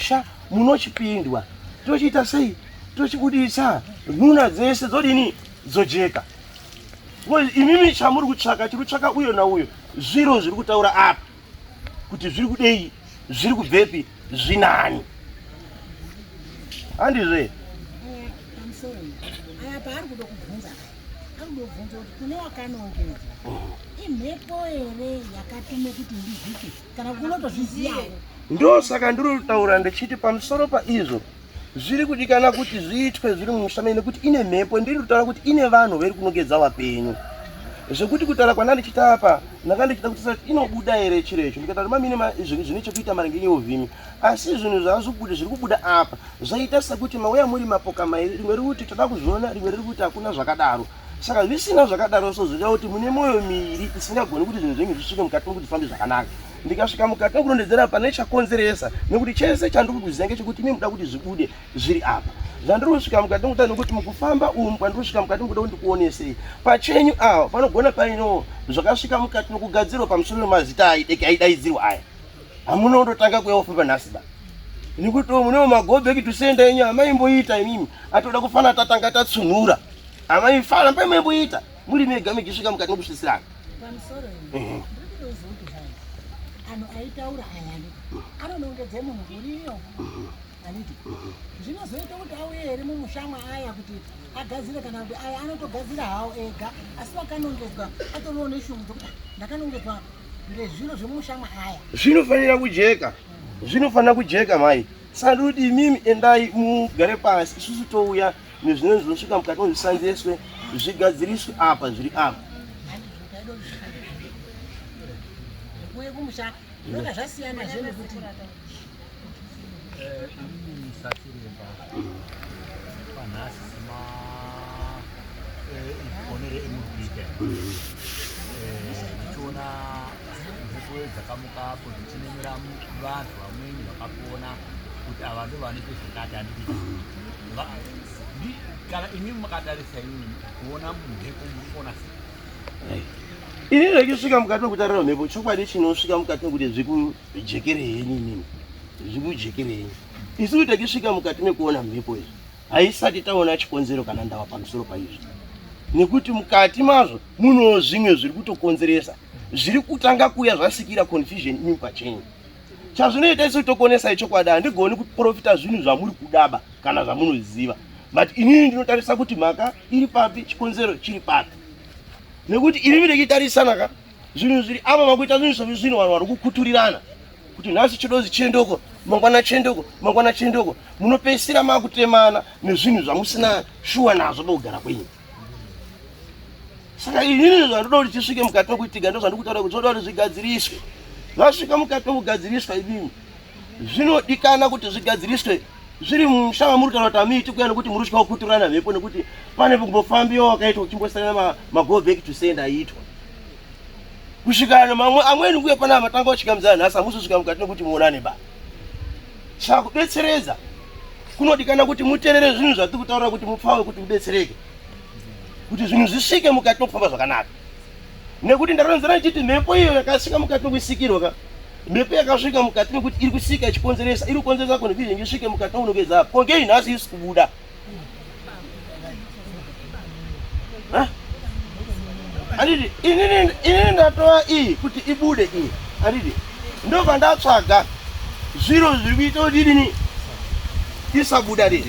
musha munochipindwa tochiita sei tochibudisa nhuna dzese dzodini dzojeka. Imimi chamuri kutsvaka chiri kutsvaka uyo nauyo zviro zviri kutaura apa kuti zviri kudei zviri kubvepi zvinani handizve. Aya paari kuda kubvunza anodobvunza kuti kune wakanongedzwa imhepo here yakatume kuti ndizvike kana kunotozviziyawo. Ndosaka ndiri kutaura ndichiti pamusoro paizvo zviri kudikana kuti zviitwe zviri mumushamai nekuti ine mhepo. Ndiri kutaura kuti ine vanhu veri kunongedza vapenyu zvekuti kutaura kwandandichita apa ndakandichita kuti inobuda here chirecho ndikataura mamine zvine chekuita maringe neuvhimi asi zvinhu zvazvobuda zviri kubuda apa zvaita sekuti mauya muri mapoka mairi rimwe riri kuti toda kuzviona rimwe riri kuti hakuna zvakadaro. Saka zvisina zvakadaro so zvinoita kuti mune mwoyo miviri isingagoni kuti zvinhu zvenyu zvisvike mukati mokuti zvifambe zvakanaka. Ndikasvika mukati mokurondedzera pane chakonzeresa nekuti chese chandiri kuziva ngechekuti imi muda kuti zvibude zviri apa. Zvandiri kusvika mukati mokuti nokuti mukufamba umu kwandiri kusvika mukati mokuda kuti ndikuonesei pachenyu ava panogona paino zvakasvika mukati mokugadzirwa pamusoro nemazita aidaidzirwa aya hamuna kundotanga kuuya kufamba nhasi ba nekuti munewo magobheki tusenda enyu amaimboita imimi atoda kufana tatanga tatsunura amaifana paimboita muri mega mechisvika mukati mokusvisirana pamusoro ndikutoziva anhu aitaura ayani anonongedze munhu uriyo aniti zvinozoita kuti auye here mumushamwa aya kuti agadzire kana kuti aya anotogadzira hawo ega asi vakanongedzwa atoriwo neshungu dzokuti ndakanongedzwa ngezviro zvemumushamwa aya zvinofanira kujeka mai. Saka kuti imimi endai mugare pasi isusu touya nezvimwe zvinosvika mukati mozvisanzeswe zvigadziriswe apa zviri apa kuye kumusha ndoka zvasiyana zvene kuti panhasi semaonere emubhika ndichiona mhepo dzakamuka apo dzichinemera vanhu vamweni vakapona kuti ava ndo vanoite zvakati handiti kana imimi makatarisa imimi kuona mhepo murikuona sei. Ini ndakisvika mukati mokutarira mhepo chokwadi chinosvika mukati mokuti zvikujekerei inini zvikujekerei isusu takisvika mukati mekuona mhepo izvi haisati taona chikonzero kana ndava pamusoro paizvi nekuti mukati mazvo muno zvimwe zviri kutokonzeresa zviri kutanga kuya zvasikira confusion imi pachenyu. Chazvinoita isu tokuonesai chokwadi handigoni kuprofita zvinhu zvamuri kudaba kana zvamunoziva but inini ndinotarisa kuti mhaka iri papi chikonzero chiri papi nekuti imi ndikitarisana zvinhu zviri apa makuita zvinhu zvino vanhu vari kukuturirana kuti nhasi chidozi chendoko mangwana chendoko mangwana chendoko munopedzisira makutemana nezvinhu zvamusina shuwa nazvo pakugara kwenyu. Saka inini zvandoda kuti tisvike mukati mokuitika ndo zvandikutaura kuti zvoda kuti zvigadziriswe. Zvasvika mukati mokugadziriswa imimi zvinodikana kuti zvigadziriswe zviri mushava muri kutaura kuti hamiiti kuya nekuti muri kusvika kukuturirana mhepo nekuti pane kumbofambiwa wakaitwa uchimbosarana magobheki tusenda aitwa kusvikana mamwe amweni kuye pana matanga uchikamidzana nhasi hamusosvika mukati nokuti muonane ba. Saka kudetseredza kunodikana kuti muteerere zvinhu zvatiri kutaura kuti mupfawe kuti mudetsereke kuti zvinhu zvisvike mukati nokufamba zvakanaka nekuti ndaronzera ndichiti mhepo iyo yakasvika mukati nokusikirwa mhepo yakasvika mukati mekuti iri kusika ichikonzeresa iri kukonzeresa confusion isvike mukati nokunongedza apo kongei nhasi isi kubuda handiti inini ndatoa iyi kuti ibude iyi handiti ndobva ndatsvaga zviro zviri kuita kuti idini isabuda ri